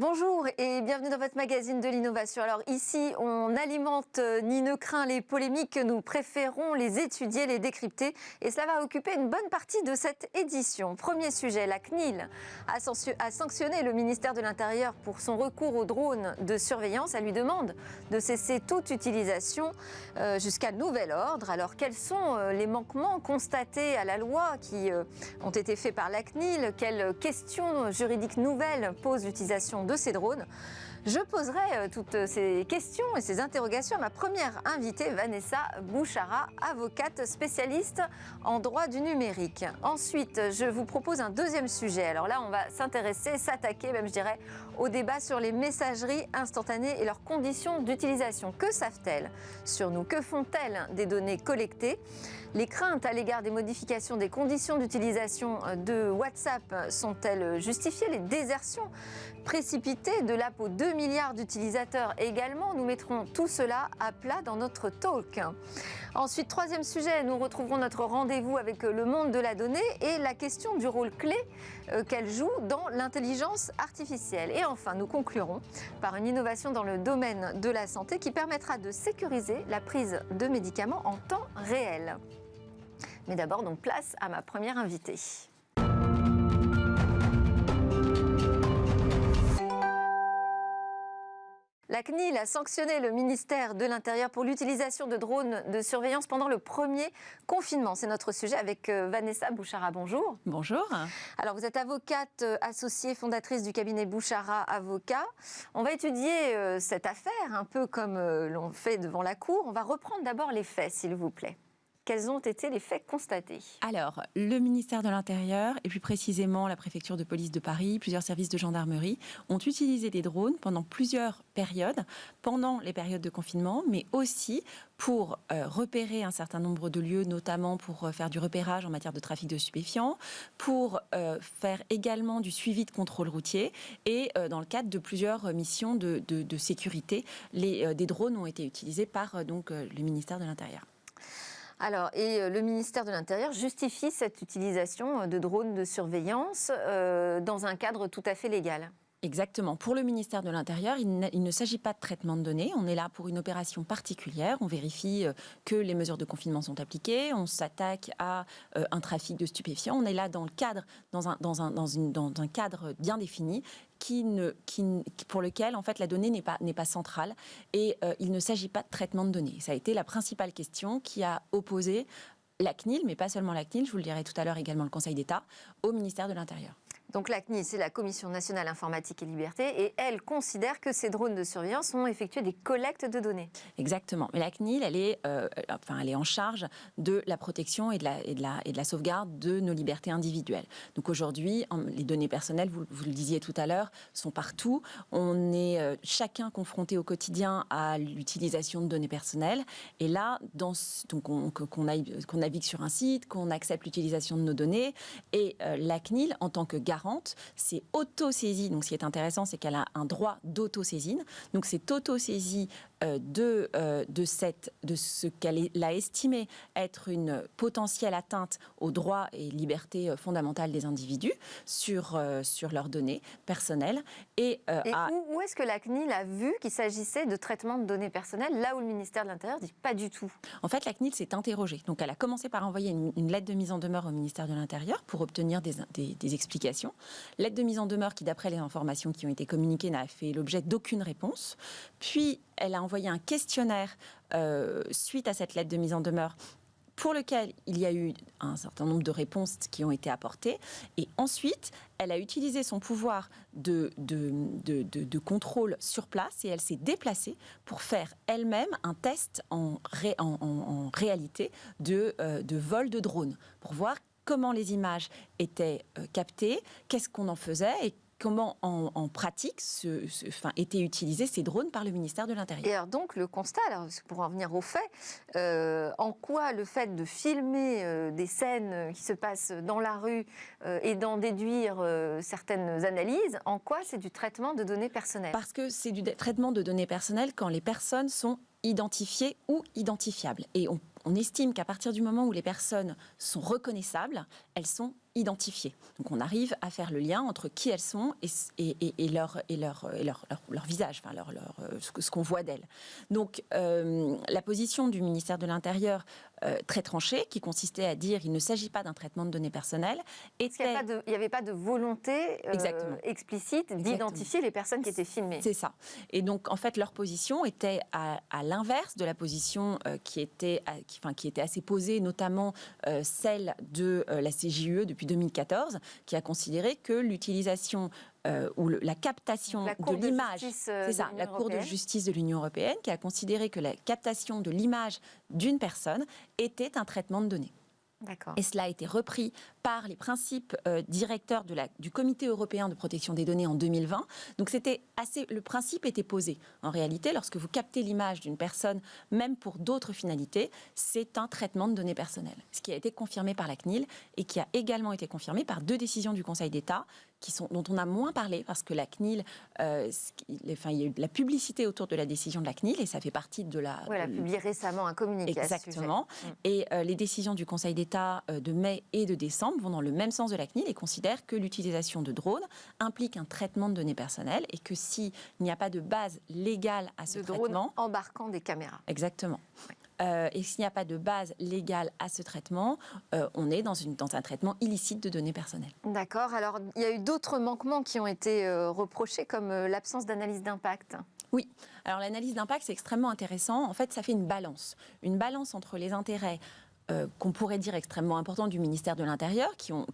Bonjour et bienvenue dans votre magazine de l'innovation. Alors ici, on alimente ni ne craint les polémiques, nous préférons les étudier, les décrypter et cela va occuper une bonne partie de cette édition. Premier sujet, la CNIL a sanctionné le ministère de l'Intérieur pour son recours aux drones de surveillance. Elle lui demande de cesser toute utilisation jusqu'à nouvel ordre. Alors quels sont les manquements constatés à la loi qui ont été faits par la CNIL? Quelles questions juridiques nouvelles pose l'utilisation de ces drones? Je poserai toutes ces questions et ces interrogations à ma première invitée, Vanessa Bouchara, avocate spécialiste en droit du numérique. Ensuite, je vous propose un deuxième sujet. Alors là, on va s'attaquer, même je dirais, au débat sur les messageries instantanées et leurs conditions d'utilisation. Que savent-elles sur nous? Que font-elles des données collectées? Les craintes à l'égard des modifications des conditions d'utilisation de WhatsApp sont-elles justifiées? Les désertions précipitées de l'app aux 2 milliards d'utilisateurs également. Nous mettrons tout cela à plat dans notre talk. Ensuite, troisième sujet, nous retrouverons notre rendez-vous avec le monde de la donnée et la question du rôle clé qu'elle joue dans l'intelligence artificielle. Et enfin, nous conclurons par une innovation dans le domaine de la santé qui permettra de sécuriser la prise de médicaments en temps réel. Mais d'abord, donc, place à ma première invitée. La CNIL a sanctionné le ministère de l'Intérieur pour l'utilisation de drones de surveillance pendant le premier confinement. C'est notre sujet avec Vanessa Bouchara. Bonjour. Bonjour. Alors, vous êtes avocate associée, fondatrice du cabinet Bouchara Avocat. On va étudier cette affaire un peu comme l'on fait devant la cour. On va reprendre d'abord les faits, s'il vous plaît. Quels ont été les faits constatés? Alors, le ministère de l'Intérieur, et plus précisément la préfecture de police de Paris, plusieurs services de gendarmerie, ont utilisé des drones pendant plusieurs périodes, pendant les périodes de confinement, mais aussi pour repérer un certain nombre de lieux, notamment pour faire du repérage en matière de trafic de stupéfiants, pour faire également du suivi de contrôle routier, et dans le cadre de plusieurs missions de sécurité, des drones ont été utilisés par le ministère de l'Intérieur. Alors, et le ministère de l'Intérieur justifie cette utilisation de drones de surveillance dans un cadre tout à fait légal. Exactement. Pour le ministère de l'Intérieur, il ne s'agit pas de traitement de données. On est là pour une opération particulière. On vérifie que les mesures de confinement sont appliquées. On s'attaque à un trafic de stupéfiants. On est là dans un cadre bien défini pour lequel en fait la donnée n'est pas centrale et il ne s'agit pas de traitement de données. Ça a été la principale question qui a opposé la CNIL, mais pas seulement la CNIL, je vous le dirai tout à l'heure également le Conseil d'État, au ministère de l'Intérieur. Donc la CNIL, c'est la Commission nationale informatique et liberté, et elle considère que ces drones de surveillance ont effectué des collectes de données. Exactement. Mais la CNIL, elle est en charge de la protection et de la sauvegarde de nos libertés individuelles. Donc aujourd'hui, les données personnelles, vous le disiez tout à l'heure, sont partout. On est chacun confronté au quotidien à l'utilisation de données personnelles. Et là, qu'on navigue sur un site, qu'on accepte l'utilisation de nos données, et la CNIL, en tant que garante, c'est auto-saisie. Donc, ce qui est intéressant, c'est qu'elle a un droit d'auto-saisine. Donc, c'est auto-saisie de ce qu'elle a estimé être une potentielle atteinte aux droits et libertés fondamentales des individus sur leurs données personnelles. Où est-ce que la CNIL a vu qu'il s'agissait de traitement de données personnelles, là où le ministère de l'Intérieur dit pas du tout? En fait, la CNIL s'est interrogée. Donc, elle a commencé par envoyer une lettre de mise en demeure au ministère de l'Intérieur pour obtenir des explications. Lettre de mise en demeure qui, d'après les informations qui ont été communiquées, n'a fait l'objet d'aucune réponse. Puis, elle a envoyé un questionnaire suite à cette lettre de mise en demeure pour lequel il y a eu un certain nombre de réponses qui ont été apportées. Et ensuite, elle a utilisé son pouvoir de contrôle sur place et elle s'est déplacée pour faire elle-même un test en réalité de vol de drone, pour voir comment les images étaient captées, qu'est-ce qu'on en faisait et comment en pratique étaient utilisés ces drones par le ministère de l'Intérieur. Et alors donc le constat, pour en venir aux faits, en quoi le fait de filmer des scènes qui se passent dans la rue et d'en déduire certaines analyses, en quoi c'est du traitement de données personnelles? Parce que c'est du traitement de données personnelles quand les personnes sont identifiées ou identifiables. Et on estime qu'à partir du moment où les personnes sont reconnaissables, elles sont identifiées. Donc on arrive à faire le lien entre qui elles sont et leur visage, enfin ce qu'on voit d'elles. Donc la position du ministère de l'Intérieur, très tranchée, qui consistait à dire qu'il ne s'agit pas d'un traitement de données personnelles. Il n'y avait pas de volonté explicite d'identifier les personnes qui étaient filmées. C'est ça. Et donc, en fait, leur position était à l'inverse de la position qui était assez posée, notamment celle de la CJUE depuis 2014, qui a considéré que l'utilisation ou la captation de l'image, c'est ça, la Cour de justice de l'Union européenne, qui a considéré que la captation de l'image d'une personne était un traitement de données. Et cela a été repris par les principes directeurs du Comité européen de protection des données en 2020. Donc le principe était posé. En réalité, lorsque vous captez l'image d'une personne, même pour d'autres finalités, c'est un traitement de données personnelles. Ce qui a été confirmé par la CNIL et qui a également été confirmé par 2 décisions du Conseil d'État dont on a moins parlé parce que la CNIL, il y a eu de la publicité autour de la décision de la CNIL et ça fait partie de la... Oui, elle a publié récemment un communiqué. Exactement. Et les décisions du Conseil d'État de mai et de décembre vont dans le même sens de la CNIL et considèrent que l'utilisation de drones implique un traitement de données personnelles et que s'il n'y a pas de base légale à ce traitement... drones embarquant des caméras. Exactement. Oui. Et s'il n'y a pas de base légale à ce traitement, on est dans un traitement illicite de données personnelles. D'accord. Alors, il y a eu d'autres manquements qui ont été reprochés, comme l'absence d'analyse d'impact. Oui. Alors, l'analyse d'impact, c'est extrêmement intéressant. En fait, ça fait une balance entre les intérêts qu'on pourrait dire extrêmement importants du ministère de l'Intérieur, qui ont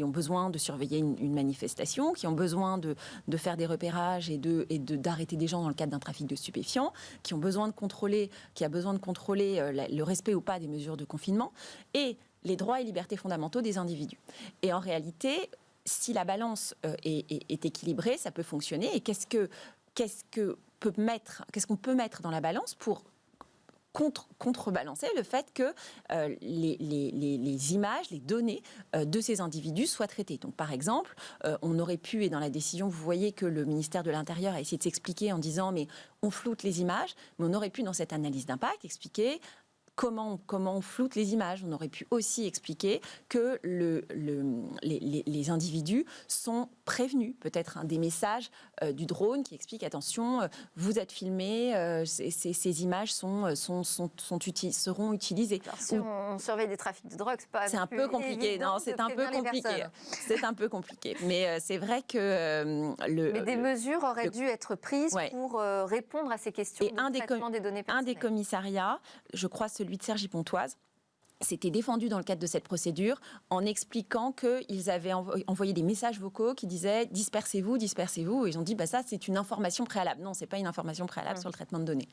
besoin de surveiller une manifestation, qui ont besoin de faire des repérages et d'arrêter des gens dans le cadre d'un trafic de stupéfiants, qui a besoin de contrôler le respect ou pas des mesures de confinement, et les droits et libertés fondamentaux des individus. Et en réalité, si la balance est équilibrée, ça peut fonctionner. Et qu'est-ce qu'on peut mettre dans la balance pour contrebalancer le fait que les images, les données de ces individus soient traitées. Donc, par exemple, on aurait pu, et dans la décision, vous voyez que le ministère de l'Intérieur a essayé de s'expliquer en disant mais on floute les images, mais on aurait pu, dans cette analyse d'impact, expliquer comment on floute les images. On aurait pu aussi expliquer que les individus sont prévenus. Peut-être des messages du drone qui explique attention, vous êtes filmé, ces images seront utilisées. Alors, si on surveille des trafics de drogue, c'est un peu compliqué. Non, c'est un peu compliqué. C'est un peu compliqué. Mais c'est vrai que mais des mesures auraient dû être prises pour répondre à ces questions de traitement des données personnelles. Un des commissariats, je crois celui de Cergy-Pontoise, s'était défendu dans le cadre de cette procédure en expliquant qu'ils avaient envoyé des messages vocaux qui disaient « dispersez-vous, dispersez-vous ». Et ils ont dit ça c'est une information préalable. Non, ce n'est pas une information préalable sur le traitement de données.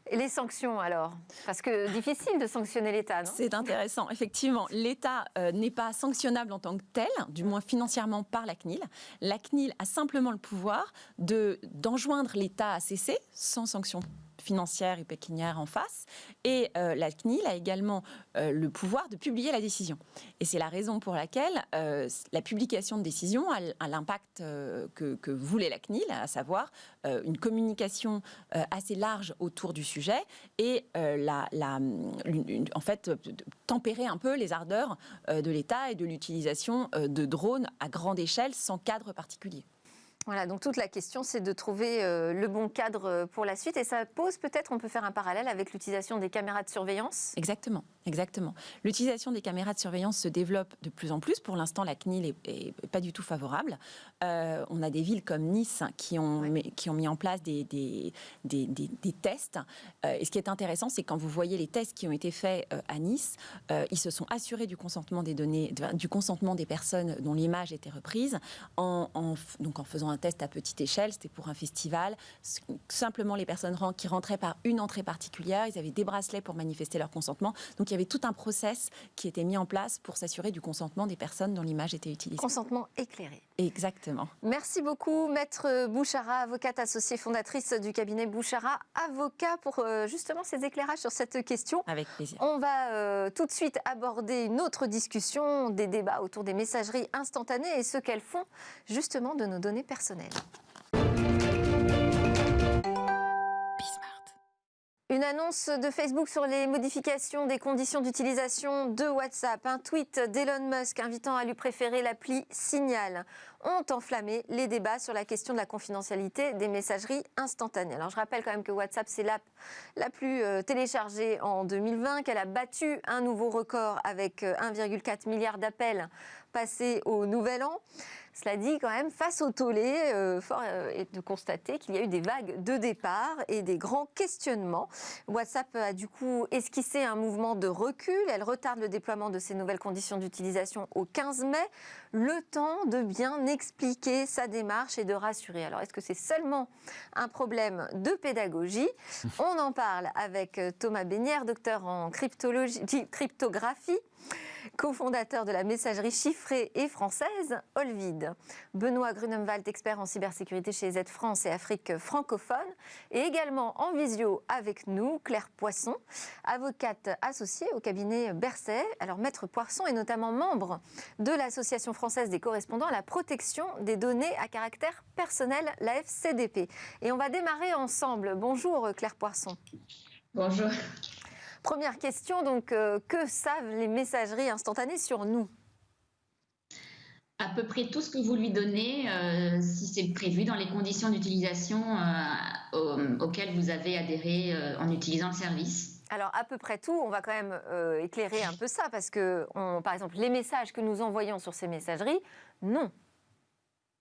Et les sanctions alors ? Parce que difficile de sanctionner l'État, non ? C'est intéressant. Effectivement, l'État n'est pas sanctionnable en tant que tel, du moins financièrement par la CNIL. La CNIL a simplement le pouvoir d'enjoindre l'État à cesser sans sanction financière et pécuniaire en face. Et la CNIL a également le pouvoir de publier la décision. Et c'est la raison pour laquelle la publication de décision a l'impact que voulait la CNIL, à savoir une communication assez large autour du sujet et en fait tempérer un peu les ardeurs de l'État et de l'utilisation de drones à grande échelle sans cadre particulier. Voilà, donc toute la question, c'est de trouver le bon cadre pour la suite. Et ça pose peut-être, on peut faire un parallèle avec l'utilisation des caméras de surveillance. Exactement. L'utilisation des caméras de surveillance se développe de plus en plus. Pour l'instant, la CNIL n'est pas du tout favorable. On a des villes comme Nice qui ont mis en place des tests. Et ce qui est intéressant, c'est quand vous voyez les tests qui ont été faits à Nice, ils se sont assurés du consentement du consentement des personnes dont l'image était reprise en faisant un test à petite échelle. C'était pour un festival. Simplement, les personnes qui rentraient par une entrée particulière, ils avaient des bracelets pour manifester leur consentement. Donc, il y avait tout un process qui était mis en place pour s'assurer du consentement des personnes dont l'image était utilisée. Consentement éclairé. Exactement. Merci beaucoup, Maître Bouchara, avocate associée fondatrice du cabinet Bouchara Avocat, pour justement ces éclairages sur cette question. Avec plaisir. On va tout de suite aborder une autre discussion, des débats autour des messageries instantanées et ce qu'elles font justement de nos données personnelles. Une annonce de Facebook sur les modifications des conditions d'utilisation de WhatsApp, un tweet d'Elon Musk invitant à lui préférer l'appli Signal ont enflammé les débats sur la question de la confidentialité des messageries instantanées. Alors je rappelle quand même que WhatsApp, c'est l'app la plus téléchargée en 2020, qu'elle a battu un nouveau record avec 1,4 milliard d'appels passés au Nouvel An. Cela dit, quand même, face au tollé, fort est de constater qu'il y a eu des vagues de départ et des grands questionnements. WhatsApp a du coup esquissé un mouvement de recul. Elle retarde le déploiement de ces nouvelles conditions d'utilisation au 15 mai. Le temps de bien expliquer sa démarche et de rassurer. Alors, est-ce que c'est seulement un problème de pédagogie? On en parle avec Thomas Bénière, docteur en cryptographie, cofondateur de la messagerie chiffrée et française Olvid. Benoît Grunemwald, expert en cybersécurité chez Z France et Afrique francophone. Et également en visio avec nous, Claire Poisson, avocate associée au cabinet Berset. Alors Maître Poisson est notamment membre de l'Association française des correspondants à la protection des données à caractère personnel, la FCDP. Et on va démarrer ensemble. Bonjour Claire Poisson. Bonjour. Première question, donc, que savent les messageries instantanées sur nous? À peu près tout ce que vous lui donnez, si c'est prévu dans les conditions d'utilisation auxquelles vous avez adhéré en utilisant le service. Alors, à peu près tout, on va quand même éclairer un peu ça, parce que, par exemple, les messages que nous envoyons sur ces messageries, non.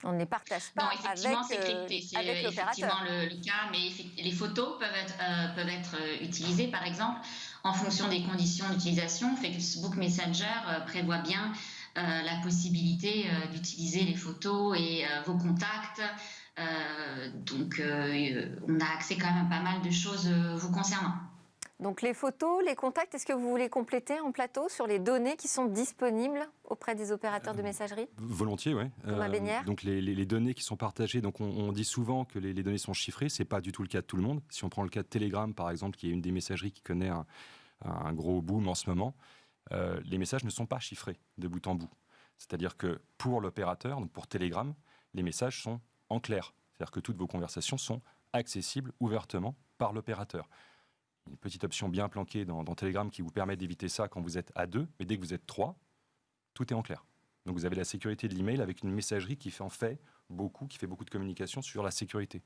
On ne les partage pas avec l'opérateur. C'est effectivement le cas, mais les photos peuvent être utilisées, par exemple, en fonction des conditions d'utilisation. Facebook Messenger prévoit bien la possibilité d'utiliser les photos et vos contacts. Donc, on a accès quand même à pas mal de choses vous concernant. Donc les photos, les contacts, est-ce que vous voulez compléter en plateau sur les données qui sont disponibles auprès des opérateurs de messagerie? Volontiers, oui. Donc les données qui sont partagées, donc on dit souvent que les données sont chiffrées, ce n'est pas du tout le cas de tout le monde. Si on prend le cas de Telegram, par exemple, qui est une des messageries qui connaît un gros boom en ce moment, les messages ne sont pas chiffrés de bout en bout. C'est-à-dire que pour l'opérateur, donc pour Telegram, les messages sont en clair. C'est-à-dire que toutes vos conversations sont accessibles ouvertement par l'opérateur. Une petite option bien planquée dans Telegram qui vous permet d'éviter ça quand vous êtes à 2, mais dès que vous êtes 3, tout est en clair. Donc vous avez la sécurité de l'email avec une messagerie qui fait beaucoup de communication sur la sécurité.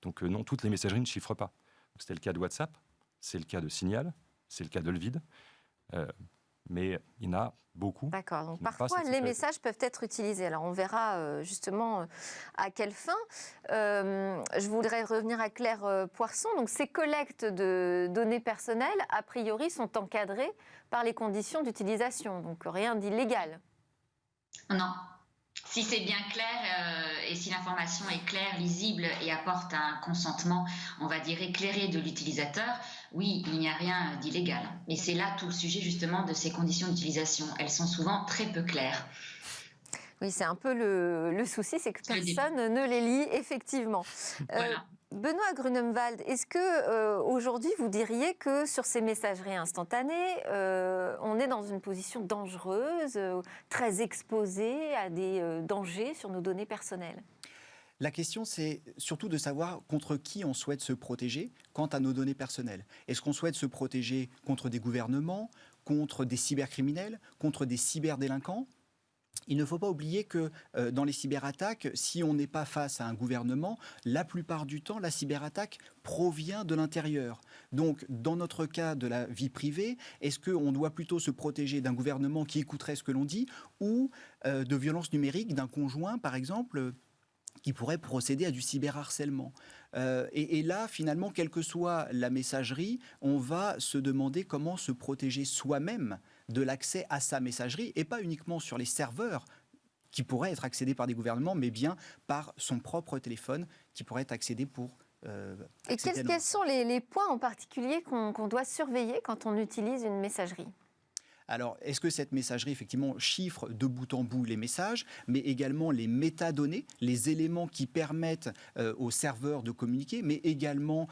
Donc non, toutes les messageries ne chiffrent pas. C'était le cas de WhatsApp, c'est le cas de Signal, c'est le cas d'Olvid, mais il y en a beaucoup. D'accord, donc parfois les messages peuvent être utilisés. Alors on verra justement à quelle fin. Je voudrais revenir à Claire Poisson. Donc ces collectes de données personnelles, a priori, sont encadrées par les conditions d'utilisation. Donc rien d'illégal. Non. Si c'est bien clair et si l'information est claire, lisible et apporte un consentement, on va dire, éclairé de l'utilisateur, oui, il n'y a rien d'illégal. Mais c'est là tout le sujet justement de ces conditions d'utilisation. Elles sont souvent très peu claires. Oui, c'est un peu le souci, c'est que personne ne les lit, effectivement. Voilà. Benoît Grunemwald, est-ce que aujourd'hui vous diriez que sur ces messageries instantanées, on est dans une position dangereuse, très exposée à des dangers sur nos données personnelles? La question, c'est surtout de savoir contre qui on souhaite se protéger quant à nos données personnelles. Est-ce qu'on souhaite se protéger contre des gouvernements, contre des cybercriminels, contre des cyberdélinquants ? Il ne faut pas oublier que dans les cyberattaques, si on n'est pas face à un gouvernement, la plupart du temps, la cyberattaque provient de l'intérieur. Donc, dans notre cas de la vie privée, est-ce qu'on doit plutôt se protéger d'un gouvernement qui écouterait ce que l'on dit ou de violences numériques d'un conjoint, par exemple, qui pourrait procéder à du cyberharcèlement. Et là, finalement, quelle que soit la messagerie, on va se demander comment se protéger soi-même de l'accès à sa messagerie, et pas uniquement sur les serveurs qui pourraient être accédés par des gouvernements, mais bien par son propre téléphone qui pourrait être accédé pour... Et quels sont les points en particulier qu'on doit surveiller quand on utilise une messagerie ? Alors, est-ce que cette messagerie, effectivement, chiffre de bout en bout les messages, mais également les métadonnées, les éléments qui permettent aux serveurs de communiquer, mais également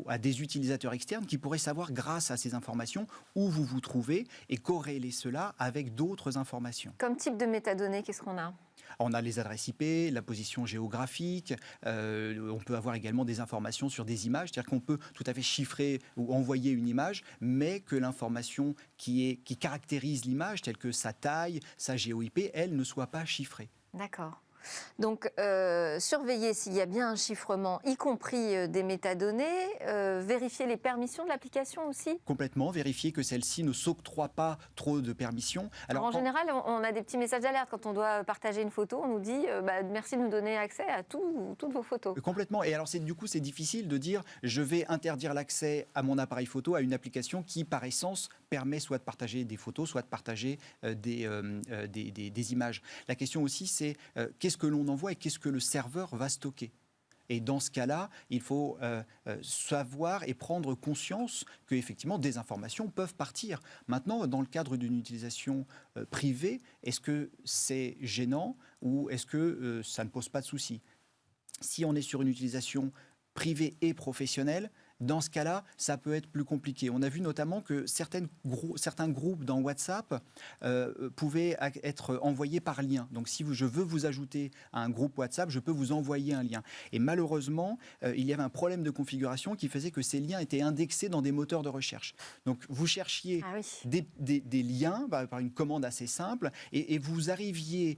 à des utilisateurs externes qui pourraient savoir, grâce à ces informations, où vous vous trouvez et corréler cela avec d'autres informations. Comme type de métadonnées, qu'est-ce qu'on a ? On a les adresses IP, la position géographique, on peut avoir également des informations sur des images, c'est-à-dire qu'on peut tout à fait chiffrer ou envoyer une image, mais que l'information qui caractérise l'image, telle que sa taille, sa géo-IP, elle ne soit pas chiffrée. D'accord. Donc, surveiller s'il y a bien un chiffrement, y compris des métadonnées, vérifier les permissions de l'application aussi. Complètement, vérifier que celle-ci ne s'octroie pas trop de permissions. Alors, en général, on a des petits messages d'alerte quand on doit partager une photo. On nous dit merci de nous donner accès à toutes vos photos. Complètement. Et alors, du coup, c'est difficile de dire je vais interdire l'accès à mon appareil photo à une application qui, par essence, permet soit de partager des photos, soit de partager des images. La question aussi, c'est qu'est-ce que l'on envoie et qu'est-ce que le serveur va stocker. Et dans ce cas-là, il faut savoir et prendre conscience qu'effectivement, des informations peuvent partir. Maintenant, dans le cadre d'une utilisation privée, est-ce que c'est gênant ou est-ce que ça ne pose pas de souci? Si on est sur une utilisation privée et professionnelle, dans ce cas-là, ça peut être plus compliqué. On a vu notamment que certains groupes dans WhatsApp pouvaient être envoyés par lien. Donc, si je veux vous ajouter à un groupe WhatsApp, je peux vous envoyer un lien. Et malheureusement, il y avait un problème de configuration qui faisait que ces liens étaient indexés dans des moteurs de recherche. Donc, vous cherchiez des liens par une commande assez simple et vous arriviez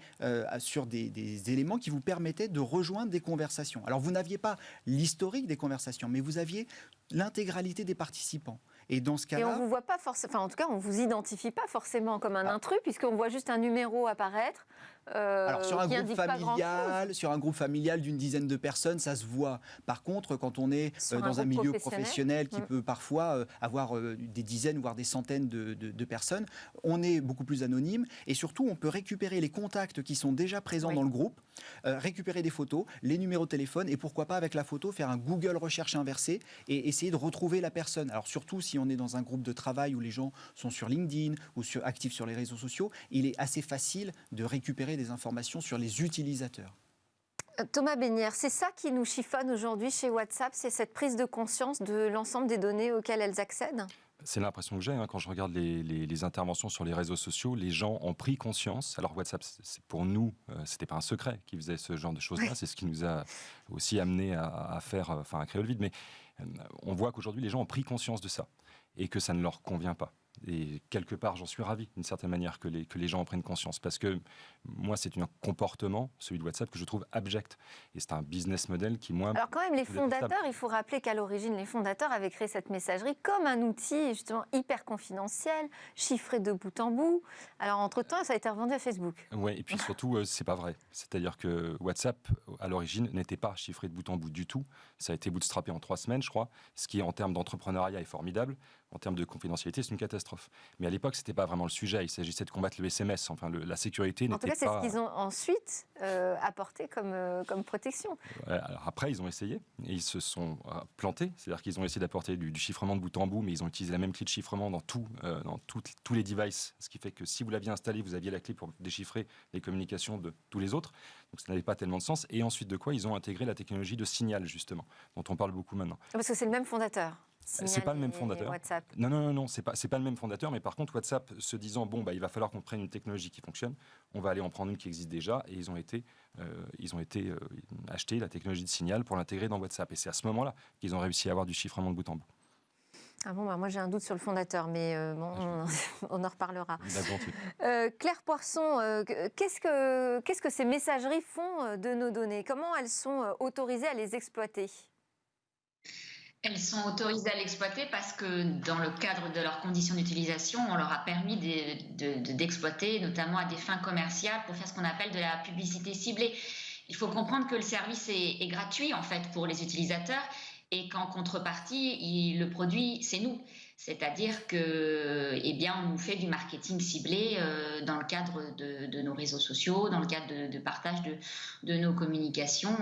sur des éléments qui vous permettaient de rejoindre des conversations. Alors, vous n'aviez pas l'historique des conversations, mais vous aviez l'intégralité des participants. Et dans ce cas-là... Et on vous voit pas forcément, en tout cas, on vous identifie pas forcément comme un intrus, puisqu'on voit juste un numéro apparaître. Alors sur un groupe familial d'une dizaine de personnes, ça se voit. Par contre, quand on est dans un milieu professionnel qui peut parfois avoir des dizaines, voire des centaines de personnes, on est beaucoup plus anonyme et surtout on peut récupérer les contacts qui sont déjà présents dans le groupe, récupérer des photos, les numéros de téléphone et pourquoi pas avec la photo faire un Google recherche inversée et essayer de retrouver la personne. Alors surtout si on est dans un groupe de travail où les gens sont sur LinkedIn ou actifs sur les réseaux sociaux, il est assez facile de récupérer des informations sur les utilisateurs. Thomas Besnières, c'est ça qui nous chiffonne aujourd'hui chez WhatsApp, c'est cette prise de conscience de l'ensemble des données auxquelles elles accèdent? C'est l'impression que j'ai quand je regarde les interventions sur les réseaux sociaux. Les gens ont pris conscience. Alors WhatsApp, pour nous, c'était pas un secret qui faisait ce genre de choses-là. C'est ce qui nous a aussi amené à créer le vide. Mais on voit qu'aujourd'hui, les gens ont pris conscience de ça et que ça ne leur convient pas. Et quelque part, j'en suis ravi, d'une certaine manière, que les gens en prennent conscience. Parce que moi, c'est un comportement, celui de WhatsApp, que je trouve abject. Et c'est un business model qui, moi... Alors quand même, les fondateurs, il faut rappeler qu'à l'origine, les fondateurs avaient créé cette messagerie comme un outil, justement, hyper confidentiel, chiffré de bout en bout. Alors, entre-temps, ça a été revendu à Facebook. Oui, et puis surtout, c'est pas vrai. C'est-à-dire que WhatsApp, à l'origine, n'était pas chiffré de bout en bout du tout. Ça a été bootstrappé en 3 semaines, je crois, ce qui, en termes d'entrepreneuriat, est formidable. En termes de confidentialité, c'est une catastrophe. Mais à l'époque, ce n'était pas vraiment le sujet. Il s'agissait de combattre le SMS. Enfin, la sécurité n'était pas... En tout cas, c'est ce qu'ils ont ensuite apporté comme protection. Alors après, ils ont essayé et ils se sont plantés. C'est-à-dire qu'ils ont essayé d'apporter du chiffrement de bout en bout, mais ils ont utilisé la même clé de chiffrement dans tous les devices. Ce qui fait que si vous l'aviez installé, vous aviez la clé pour déchiffrer les communications de tous les autres. Donc ça n'avait pas tellement de sens. Et ensuite de quoi, ils ont intégré la technologie de Signal, justement, dont on parle beaucoup maintenant. Parce que c'est le même fondateur. C'est pas le même fondateur. WhatsApp. Non, c'est pas le même fondateur, mais par contre WhatsApp se disant il va falloir qu'on prenne une technologie qui fonctionne, on va aller en prendre une qui existe déjà, et ils ont été acheter la technologie de Signal pour l'intégrer dans WhatsApp, et c'est à ce moment-là qu'ils ont réussi à avoir du chiffrement de bout en bout. Ah bon, moi j'ai un doute sur le fondateur, mais on en reparlera. Claire Poisson, qu'est-ce que ces messageries font de nos données? Comment elles sont autorisées à les exploiter? Elles sont autorisées à l'exploiter parce que dans le cadre de leurs conditions d'utilisation, on leur a permis d'exploiter, notamment à des fins commerciales, pour faire ce qu'on appelle de la publicité ciblée. Il faut comprendre que le service est gratuit en fait pour les utilisateurs et qu'en contrepartie, le produit, c'est nous. C'est-à-dire que, on nous fait du marketing ciblé dans le cadre de nos réseaux sociaux, dans le cadre de partage de nos communications,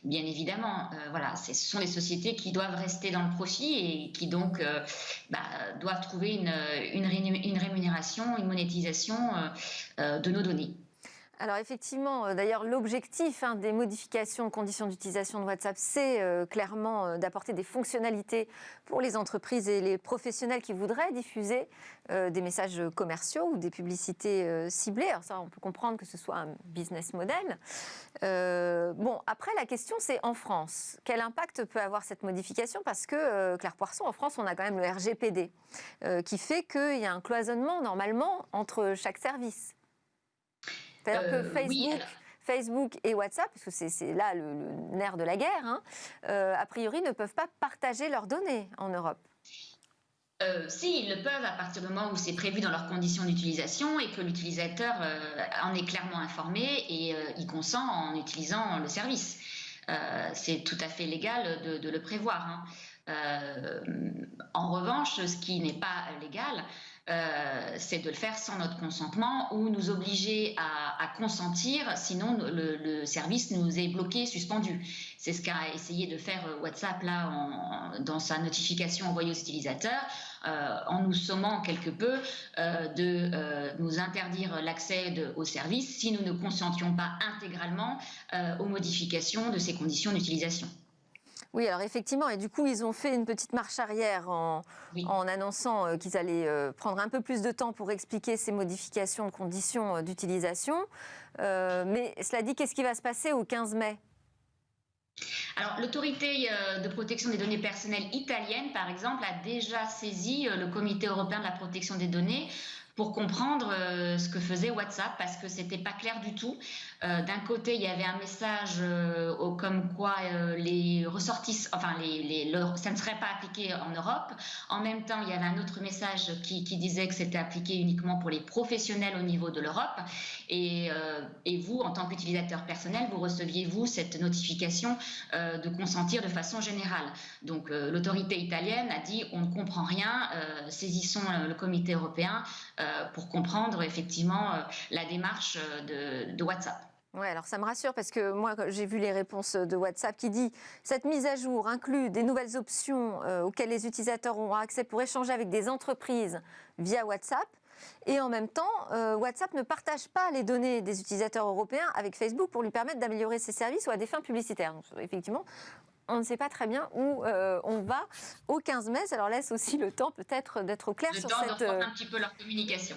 bien évidemment. Ce sont les sociétés qui doivent rester dans le profit et qui donc doivent trouver une rémunération, une monétisation de nos données. Alors effectivement, d'ailleurs, l'objectif des modifications de conditions d'utilisation de WhatsApp, c'est clairement d'apporter des fonctionnalités pour les entreprises et les professionnels qui voudraient diffuser des messages commerciaux ou des publicités ciblées. Alors ça, on peut comprendre que ce soit un business model. Après, la question, c'est en France. Quel impact peut avoir cette modification ? Parce que, Claire Poisson, en France, on a quand même le RGPD qui fait qu'il y a un cloisonnement, normalement, entre chaque service. C'est-à-dire que Facebook et WhatsApp, parce que c'est là le nerf de la guerre, a priori ne peuvent pas partager leurs données en Europe. Si, ils le peuvent à partir du moment où c'est prévu dans leurs conditions d'utilisation et que l'utilisateur en est clairement informé et y consent en utilisant le service. C'est tout à fait légal de le prévoir. En revanche, ce qui n'est pas légal, c'est de le faire sans notre consentement ou nous obliger à consentir, sinon le service nous est bloqué, suspendu. C'est ce qu'a essayé de faire WhatsApp là, dans sa notification envoyée aux utilisateurs, en nous sommant quelque peu de nous interdire l'accès au service si nous ne consentions pas intégralement aux modifications de ces conditions d'utilisation. Oui, alors effectivement, et du coup, ils ont fait une petite marche arrière en annonçant qu'ils allaient prendre un peu plus de temps pour expliquer ces modifications de conditions d'utilisation. Mais cela dit, qu'est-ce qui va se passer au 15 mai ? Alors, l'autorité de protection des données personnelles italienne, par exemple, a déjà saisi le Comité européen de la protection des données pour comprendre ce que faisait WhatsApp, parce que c'était pas clair du tout. D'un côté, il y avait un message comme quoi les ressortissants, ça ne serait pas appliqué en Europe. En même temps, il y avait un autre message qui disait que c'était appliqué uniquement pour les professionnels au niveau de l'Europe. Et vous, en tant qu'utilisateur personnel, vous receviez, vous, cette notification de consentir de façon générale. Donc, l'autorité italienne a dit on ne comprend rien, saisissons le comité européen pour comprendre effectivement la démarche de WhatsApp. Oui, alors ça me rassure parce que moi, j'ai vu les réponses de WhatsApp qui dit « Cette mise à jour inclut des nouvelles options auxquelles les utilisateurs auront accès pour échanger avec des entreprises via WhatsApp. » Et en même temps, WhatsApp ne partage pas les données des utilisateurs européens avec Facebook pour lui permettre d'améliorer ses services ou à des fins publicitaires. Donc, effectivement, on ne sait pas très bien où on va au 15 mai. Ça leur laisse aussi le temps peut-être d'être au clair sur cette... Le temps de reprendre un petit peu leur communication.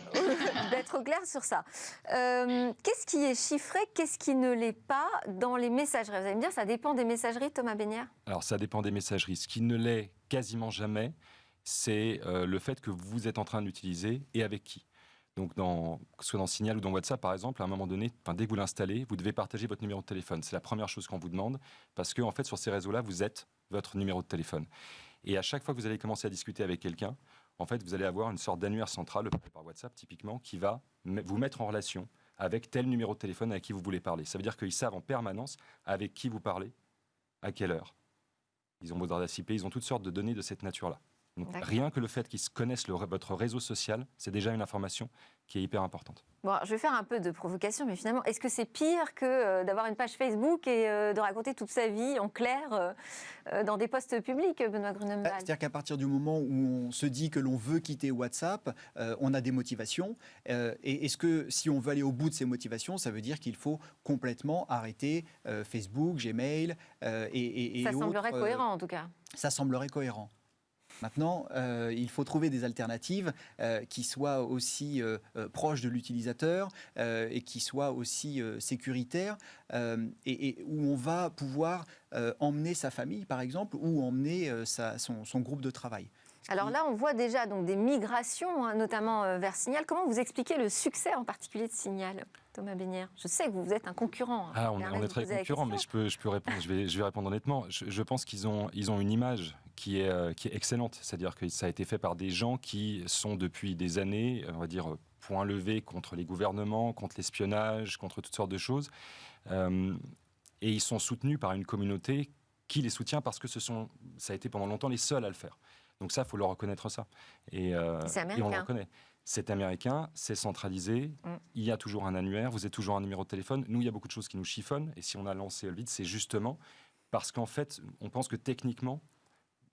D'être au clair sur ça. Qu'est-ce qui est chiffré, qu'est-ce qui ne l'est pas dans les messageries ? Vous allez me dire, ça dépend des messageries, Thomas Besnier ? Alors, ça dépend des messageries. Ce qui ne l'est quasiment jamais, c'est le fait que vous êtes en train d'utiliser et avec qui. Donc, que ce soit dans Signal ou dans WhatsApp, par exemple, à un moment donné, dès que vous l'installez, vous devez partager votre numéro de téléphone. C'est la première chose qu'on vous demande, parce que, en fait, sur ces réseaux-là, vous êtes votre numéro de téléphone. Et à chaque fois que vous allez commencer à discuter avec quelqu'un, en fait, vous allez avoir une sorte d'annuaire central par WhatsApp, typiquement, qui va vous mettre en relation avec tel numéro de téléphone avec qui vous voulez parler. Ça veut dire qu'ils savent en permanence avec qui vous parlez, à quelle heure. Ils ont votre adresse IP, ils ont toutes sortes de données de cette nature-là. Donc, rien que le fait qu'ils connaissent votre réseau social, c'est déjà une information qui est hyper importante. Bon, je vais faire un peu de provocation, mais finalement, est-ce que c'est pire que d'avoir une page Facebook et de raconter toute sa vie en clair dans des posts publics, Benoît Grunemann ? C'est-à-dire qu'à partir du moment où on se dit que l'on veut quitter WhatsApp, on a des motivations. Et est-ce que si on veut aller au bout de ces motivations, ça veut dire qu'il faut complètement arrêter Facebook, Gmail et ça autres, semblerait cohérent, en tout cas. Ça semblerait cohérent. Maintenant, il faut trouver des alternatives qui soient aussi proches de l'utilisateur et qui soient aussi sécuritaires et où on va pouvoir emmener sa famille, par exemple, ou emmener son groupe de travail. Alors là, on voit déjà donc, des migrations, notamment vers Signal. Comment vous expliquez le succès en particulier de Signal, Thomas Besnier ? Je sais que vous êtes un concurrent. On est très concurrents, mais je peux répondre. Je vais répondre honnêtement. Je pense qu'ils ont une image qui est excellente. C'est-à-dire que ça a été fait par des gens qui sont depuis des années, on va dire, point levé contre les gouvernements, contre l'espionnage, contre toutes sortes de choses. Et ils sont soutenus par une communauté qui les soutient parce que ça a été pendant longtemps les seuls à le faire. Donc ça, il faut leur reconnaître ça. Et on le reconnaît. C'est américain, c'est centralisé, il y a toujours un annuaire, vous êtes toujours un numéro de téléphone. Nous, il y a beaucoup de choses qui nous chiffonnent. Et si on a lancé le vide, c'est justement parce qu'en fait, on pense que techniquement,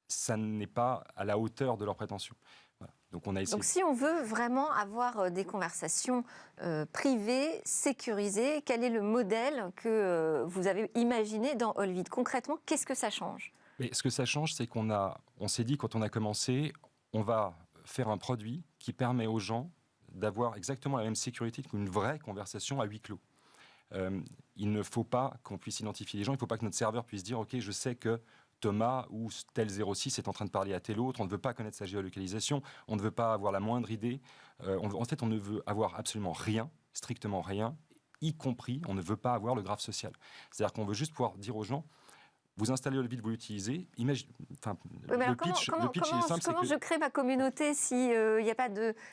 ça n'est pas à la hauteur de leurs prétentions. Voilà. Donc on a essayé. Donc si on veut vraiment avoir des conversations privées, sécurisées, quel est le modèle que vous avez imaginé dans Olvid? Concrètement, qu'est-ce que ça change? Mais ce que ça change, c'est on s'est dit quand on a commencé, on va faire un produit qui permet aux gens d'avoir exactement la même sécurité qu'une vraie conversation à huis clos. Il ne faut pas qu'on puisse identifier les gens, il ne faut pas que notre serveur puisse dire « Ok, je sais que Thomas ou tel 06 est en train de parler à tel autre », on ne veut pas connaître sa géolocalisation, on ne veut pas avoir la moindre idée. En fait, on ne veut avoir absolument rien, strictement rien, y compris, on ne veut pas avoir le graphe social. C'est-à-dire qu'on veut juste pouvoir dire aux gens « Vous installez Olvid, vous l'utilisez. » Le pitch, il est simple. Comment je crée ma communauté s'il n'y a pas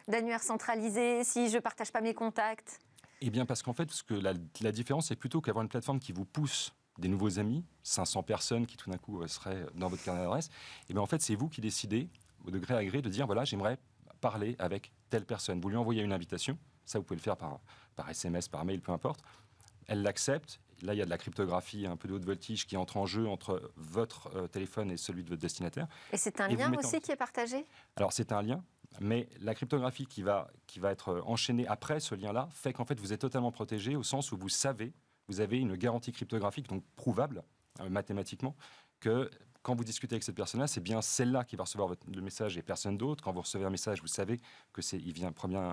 d'annuaire centralisé, si je ne partage pas mes contacts? Eh bien, parce qu'en fait, la différence, c'est plutôt qu'avoir une plateforme qui vous pousse des nouveaux amis, 500 personnes qui tout d'un coup seraient dans votre carnet d'adresse, et bien en fait, c'est vous qui décidez, de gré à gré, de dire voilà, j'aimerais parler avec telle personne. Vous lui envoyez une invitation, ça vous pouvez le faire par SMS, par mail, peu importe. Elle l'accepte. Là, il y a de la cryptographie, un peu de haute voltige qui entre en jeu entre votre téléphone et celui de votre destinataire. Et c'est un lien aussi qui est partagé? Alors, c'est un lien, mais la cryptographie qui va être enchaînée après ce lien-là fait qu'en fait, vous êtes totalement protégé au sens où vous savez, vous avez une garantie cryptographique, donc prouvable mathématiquement, que quand vous discutez avec cette personne-là, c'est bien celle-là qui va recevoir le message et personne d'autre. Quand vous recevez un message, vous savez que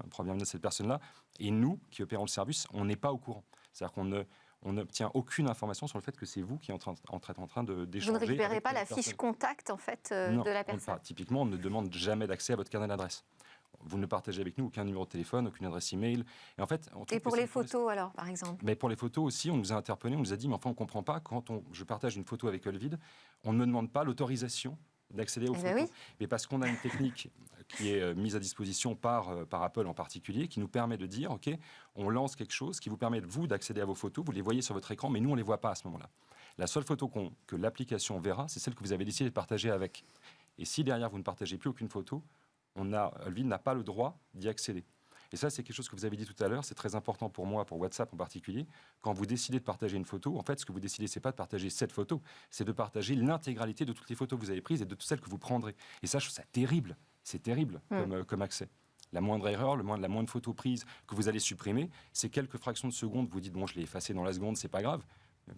provient de cette personne-là. Et nous, qui opérons le service, on n'est pas au courant. C'est-à-dire qu'on n'obtient aucune information sur le fait que c'est vous qui êtes en train d'échanger. Vous ne récupérez pas la fiche contact en fait, de la personne? Typiquement, on ne demande jamais d'accès à votre carnet d'adresse. Vous ne partagez avec nous aucun numéro de téléphone, aucune adresse email. Et en fait, pour les photos alors, par exemple? Mais pour les photos aussi, on nous a interpellés, on nous a dit, mais enfin, on ne comprend pas, quand je partage une photo avec Olvid, on ne me demande pas l'autorisation d'accéder aux photos. Oui. Mais parce qu'on a une technique qui est mise à disposition par Apple en particulier, qui nous permet de dire, OK, on lance quelque chose qui vous permet, vous, d'accéder à vos photos, vous les voyez sur votre écran, mais nous, on ne les voit pas à ce moment-là. La seule photo que l'application verra, c'est celle que vous avez décidé de partager avec. Et si derrière, vous ne partagez plus aucune photo, Olvid n'a pas le droit d'y accéder. Et ça, c'est quelque chose que vous avez dit tout à l'heure, c'est très important pour moi, pour WhatsApp en particulier. Quand vous décidez de partager une photo, en fait, ce que vous décidez, c'est pas de partager cette photo, c'est de partager l'intégralité de toutes les photos que vous avez prises et de toutes celles que vous prendrez. Et ça, je trouve ça terrible. C'est terrible comme accès. La moindre erreur, la moindre photo prise que vous allez supprimer, c'est quelques fractions de secondes. Vous dites, bon, je l'ai effacé dans la seconde, c'est pas grave.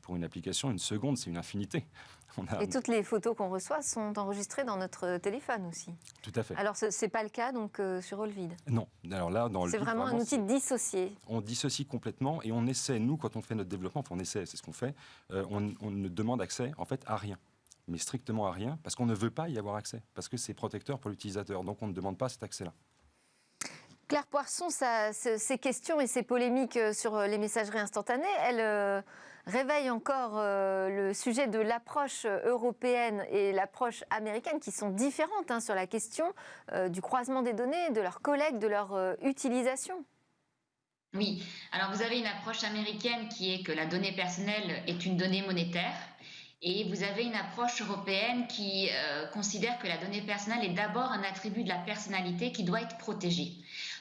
Pour une application, une seconde, c'est une infinité. Et toutes les photos qu'on reçoit sont enregistrées dans notre téléphone aussi. Tout à fait. Alors, ce n'est pas le cas donc, sur Olvid? Non. Alors là, dans c'est vraiment un outil dissocié. On dissocie complètement et on essaie, nous, quand on fait notre développement, enfin on essaie, c'est ce qu'on fait, on ne demande accès en fait à rien. Mais strictement à rien, parce qu'on ne veut pas y avoir accès, parce que c'est protecteur pour l'utilisateur. Donc on ne demande pas cet accès-là. Claire Poisson, ces questions et ces polémiques sur les messageries instantanées, elles réveillent encore le sujet de l'approche européenne et l'approche américaine qui sont différentes sur la question du croisement des données, de leur collecte, de leur utilisation. Oui, alors vous avez une approche américaine qui est que la donnée personnelle est une donnée monétaire. Et vous avez une approche européenne qui considère que la donnée personnelle est d'abord un attribut de la personnalité qui doit être protégé.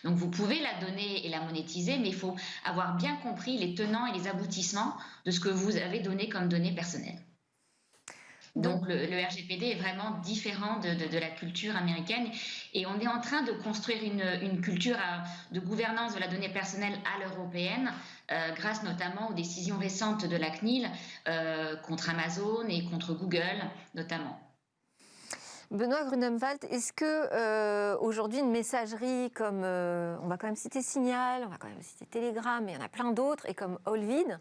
Donc vous pouvez la donner et la monétiser, mais il faut avoir bien compris les tenants et les aboutissements de ce que vous avez donné comme données personnelles. Donc le RGPD est vraiment différent de la culture américaine et on est en train de construire une culture de gouvernance de la donnée personnelle à l'européenne grâce notamment aux décisions récentes de la CNIL contre Amazon et contre Google notamment. Benoît Grunemwald, est-ce que aujourd'hui une messagerie comme, on va quand même citer Signal, on va quand même citer Telegram, mais il y en a plein d'autres, et comme Olvid,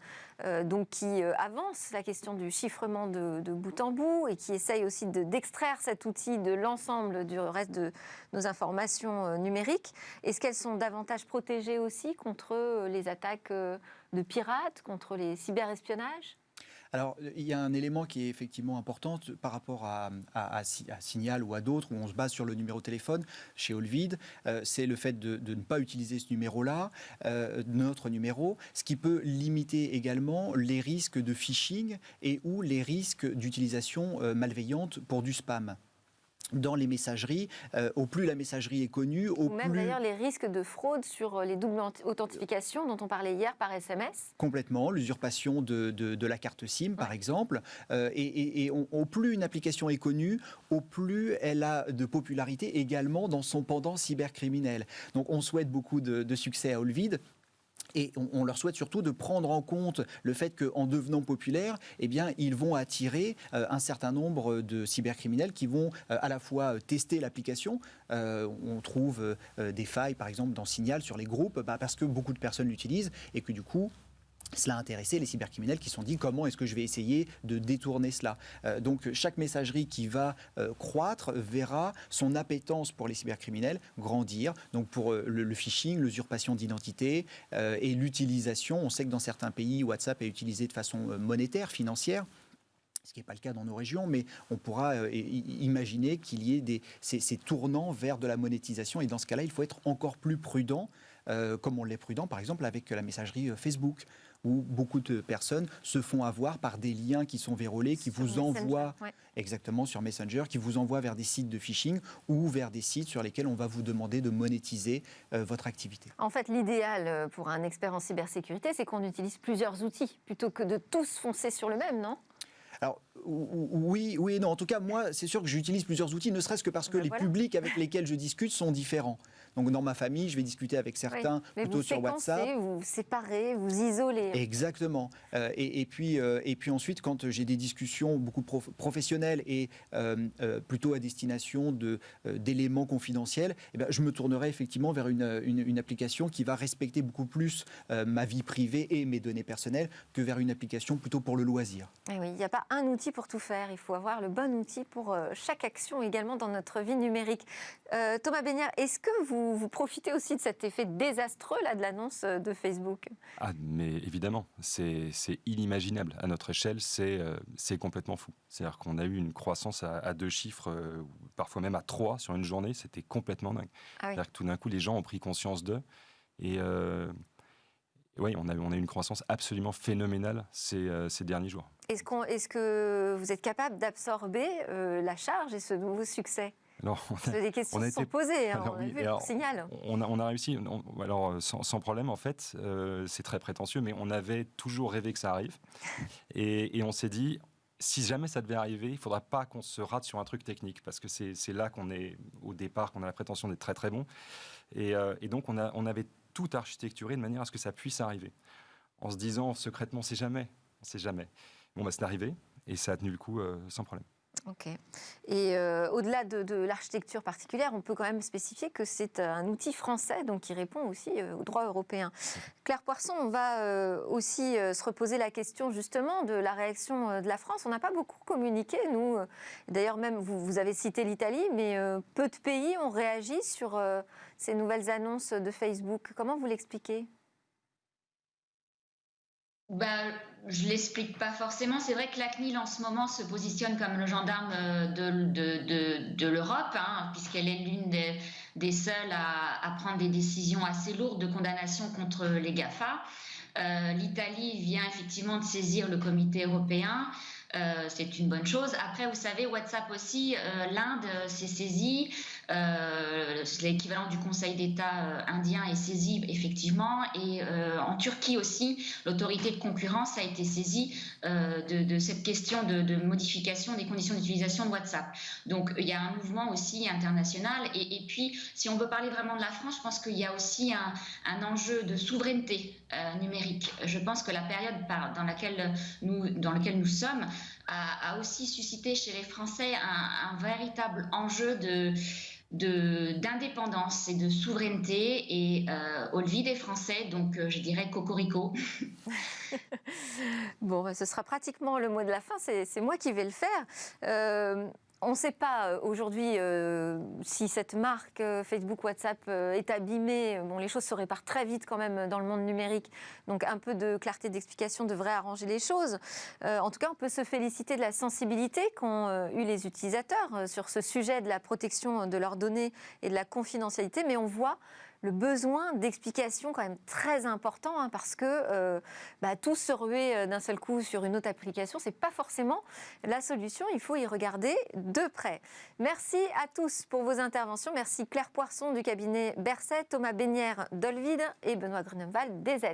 donc qui avance la question du chiffrement de bout en bout et qui essaye aussi d'extraire cet outil de l'ensemble du reste de nos informations numériques, est-ce qu'elles sont davantage protégées aussi contre les attaques de pirates, contre les cyberespionnages ? Alors, il y a un élément qui est effectivement important par rapport à Signal ou à d'autres, où on se base sur le numéro de téléphone. Chez Olvid, c'est le fait de ne pas utiliser ce numéro-là, notre numéro, ce qui peut limiter également les risques de phishing et ou les risques d'utilisation malveillante pour du spam. dans les messageries, au plus la messagerie est connue, au même plus... d'ailleurs les risques de fraude sur les doubles authentifications dont on parlait hier par SMS. Complètement, l'usurpation de la carte SIM, par exemple. Au plus une application est connue, au plus elle a de popularité également dans son pendant cybercriminel. Donc on souhaite beaucoup de succès à Olvid. Et on leur souhaite surtout de prendre en compte le fait qu'en devenant populaires, eh bien, ils vont attirer un certain nombre de cybercriminels qui vont à la fois tester l'application. On trouve des failles, par exemple, dans Signal sur les groupes, parce que beaucoup de personnes l'utilisent et que du coup, cela a intéressé les cybercriminels qui se sont dit comment est-ce que je vais essayer de détourner cela. Donc chaque messagerie qui va croître verra son appétence pour les cybercriminels grandir. Donc pour le phishing, l'usurpation d'identité et l'utilisation. On sait que dans certains pays, WhatsApp est utilisé de façon monétaire, financière. Ce qui n'est pas le cas dans nos régions, mais on pourra imaginer qu'il y ait ces tournants vers de la monétisation. Et dans ce cas-là, il faut être encore plus prudent, comme on l'est prudent, par exemple, avec la messagerie Facebook, où beaucoup de personnes se font avoir par des liens qui sont vérolés, qui vous envoient exactement sur Messenger, qui vous envoient vers des sites de phishing ou vers des sites sur lesquels on va vous demander de monétiser votre activité. En fait, l'idéal pour un expert en cybersécurité, c'est qu'on utilise plusieurs outils, plutôt que de tous foncer sur le même, non ? Alors, oui et non. En tout cas, moi, c'est sûr que j'utilise plusieurs outils, ne serait-ce que parce que les publics avec lesquels je discute sont différents. Donc, dans ma famille, je vais discuter avec certains plutôt sur WhatsApp. Vous séparez, vous isolez. Exactement. Et puis ensuite, quand j'ai des discussions beaucoup professionnelles et plutôt à destination d'éléments confidentiels, eh bien, je me tournerai effectivement vers une application qui va respecter beaucoup plus ma vie privée et mes données personnelles que vers une application plutôt pour le loisir. Et oui, il n'y a pas un outil pour tout faire. Il faut avoir le bon outil pour chaque action également dans notre vie numérique. Thomas Bénière, est-ce que vous profitez aussi de cet effet désastreux là, de l'annonce de Facebook ? Ah, mais évidemment, c'est inimaginable. À notre échelle, c'est complètement fou. C'est-à-dire qu'on a eu une croissance à 2 chiffres, parfois même à 3 sur une journée. C'était complètement dingue. Ah oui. C'est-à-dire que tout d'un coup, les gens ont pris conscience d'eux. Et oui, on a eu une croissance absolument phénoménale ces derniers jours. Est-ce que vous êtes capable d'absorber la charge et ce nouveau succès ? Alors, des questions se sont posées, on a vu le signal. On a réussi, sans problème en fait, c'est très prétentieux, mais on avait toujours rêvé que ça arrive. Et on s'est dit, si jamais ça devait arriver, il ne faudra pas qu'on se rate sur un truc technique, parce que c'est là qu'on est, au départ, qu'on a la prétention d'être très très bon. Et donc on avait tout architecturé de manière à ce que ça puisse arriver. En se disant secrètement, on ne sait jamais. Bon, c'est arrivé, et ça a tenu le coup sans problème. Ok. Et au-delà de l'architecture particulière, on peut quand même spécifier que c'est un outil français, donc qui répond aussi au droit européen. Claire Poirson, on va aussi se reposer la question justement de la réaction de la France. On n'a pas beaucoup communiqué, nous. D'ailleurs, même vous avez cité l'Italie, mais peu de pays ont réagi sur ces nouvelles annonces de Facebook. Comment vous l'expliquez ? Je ne l'explique pas forcément. C'est vrai que la CNIL, en ce moment, se positionne comme le gendarme de l'Europe, puisqu'elle est l'une des seules à prendre des décisions assez lourdes de condamnation contre les GAFA. L'Italie vient effectivement de saisir le comité européen. C'est une bonne chose. Après, vous savez, WhatsApp aussi, l'Inde s'est saisie. L'équivalent du Conseil d'État indien est saisi effectivement, et en Turquie aussi, l'autorité de concurrence a été saisie de cette question de modification des conditions d'utilisation de WhatsApp. Donc il y a un mouvement aussi international, et puis si on veut parler vraiment de la France, je pense qu'il y a aussi un enjeu de souveraineté numérique. Je pense que la période dans laquelle nous sommes a aussi suscité chez les Français un véritable enjeu d'indépendance et de souveraineté, et Olvid est français, donc je dirais cocorico. Bon, ce sera pratiquement le mot de la fin, c'est moi qui vais le faire. On ne sait pas aujourd'hui si cette marque Facebook, WhatsApp est abîmée. Bon, les choses se réparent très vite quand même dans le monde numérique. Donc un peu de clarté d'explication devrait arranger les choses. En tout cas, on peut se féliciter de la sensibilité qu'ont eu les utilisateurs sur ce sujet de la protection de leurs données et de la confidentialité. Mais on voit le besoin d'explications quand même très important, parce que tous se ruer d'un seul coup sur une autre application, c'est pas forcément la solution. Il faut y regarder de près. Merci à tous pour vos interventions. Merci Claire Poisson du cabinet Berset, Thomas Bénière d'Olvid et Benoît Grunewald d'EZ.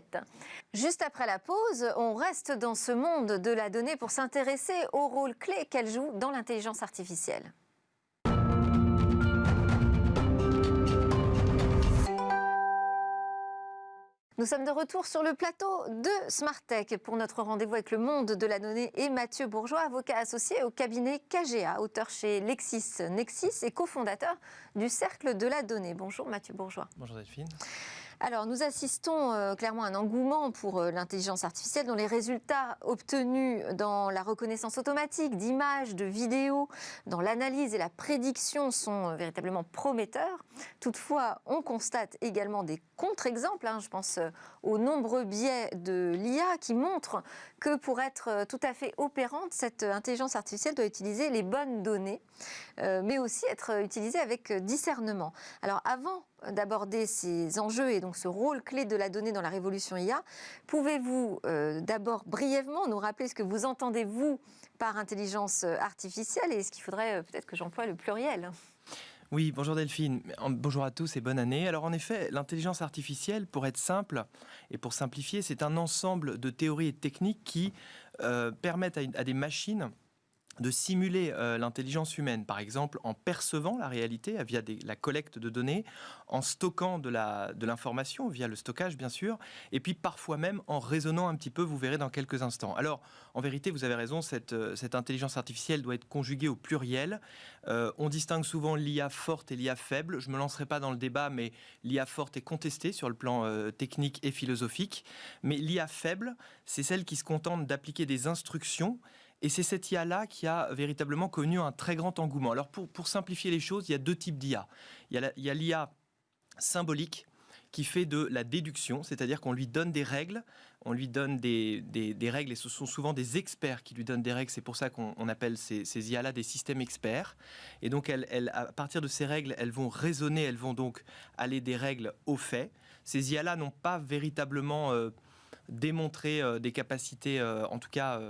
Juste après la pause, on reste dans ce monde de la donnée pour s'intéresser au rôle clé qu'elle joue dans l'intelligence artificielle. Nous sommes de retour sur le plateau de Smartech pour notre rendez-vous avec le monde de la donnée et Mathieu Bourgeois, avocat associé au cabinet KGA, auteur chez LexisNexis et cofondateur du Cercle de la Donnée. Bonjour Mathieu Bourgeois. Bonjour Delphine. Alors, nous assistons clairement à un engouement pour l'intelligence artificielle dont les résultats obtenus dans la reconnaissance automatique d'images, de vidéos, dans l'analyse et la prédiction sont véritablement prometteurs. Toutefois, on constate également des contre-exemples. Je pense aux nombreux biais de l'IA qui montrent que pour être tout à fait opérante, cette intelligence artificielle doit utiliser les bonnes données, mais aussi être utilisée avec discernement. Alors, avant d'aborder ces enjeux et donc ce rôle clé de la donnée dans la révolution IA, pouvez-vous d'abord brièvement nous rappeler ce que vous entendez, vous, par intelligence artificielle et est-ce qu'il faudrait peut-être que j'emploie le pluriel ? Oui, bonjour Delphine, bonjour à tous et bonne année. Alors en effet, l'intelligence artificielle, pour être simple et pour simplifier, c'est un ensemble de théories et de techniques qui permettent à des machines de simuler l'intelligence humaine, par exemple en percevant la réalité via la collecte de données, en stockant de l'information via le stockage bien sûr, et puis parfois même en raisonnant un petit peu, vous verrez dans quelques instants. Alors en vérité, vous avez raison, cette intelligence artificielle doit être conjuguée au pluriel. On distingue souvent l'IA forte et l'IA faible. Je ne me lancerai pas dans le débat, mais l'IA forte est contestée sur le plan technique et philosophique. Mais l'IA faible, c'est celle qui se contente d'appliquer des instructions. Et c'est cette IA-là qui a véritablement connu un très grand engouement. Alors pour simplifier les choses, il y a deux types d'IA. Il y a l'IA symbolique qui fait de la déduction, c'est-à-dire qu'on lui donne des règles, on lui donne des règles, et ce sont souvent des experts qui lui donnent des règles, c'est pour ça qu'on appelle ces IA-là des systèmes experts. Et donc à partir de ces règles, elles vont raisonner, elles vont donc aller des règles aux faits. Ces IA-là n'ont pas véritablement démontré des capacités, en tout cas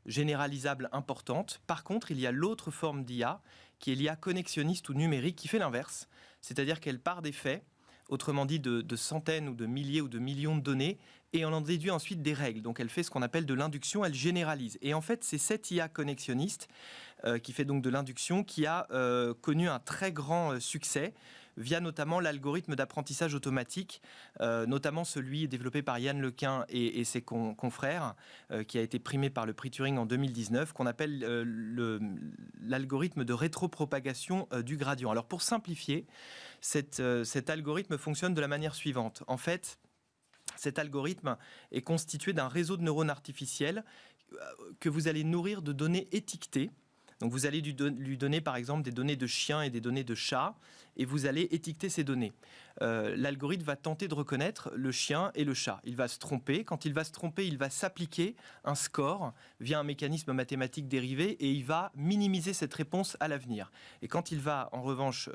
généralisable importante. Par contre, il y a l'autre forme d'IA, qui est l'IA connexionniste ou numérique, qui fait l'inverse. C'est-à-dire qu'elle part des faits, autrement dit de centaines ou de milliers ou de millions de données, et on en déduit ensuite des règles. Donc elle fait ce qu'on appelle de l'induction, elle généralise. Et en fait, c'est cette IA connexionniste, qui fait donc de l'induction, qui a connu un très grand succès, via notamment l'algorithme d'apprentissage automatique, notamment celui développé par Yann Lequin et ses confrères, qui a été primé par le prix Turing en 2019, qu'on appelle l'algorithme de rétropropagation du gradient. Alors pour simplifier, cet algorithme fonctionne de la manière suivante. En fait, cet algorithme est constitué d'un réseau de neurones artificiels que vous allez nourrir de données étiquetées. Donc vous allez lui donner par exemple des données de chiens et des données de chats et vous allez étiqueter ces données. L'algorithme va tenter de reconnaître le chien et le chat. Il va se tromper. Quand il va se tromper, il va s'appliquer un score via un mécanisme mathématique dérivé et il va minimiser cette réponse à l'avenir. Et quand il va en revanche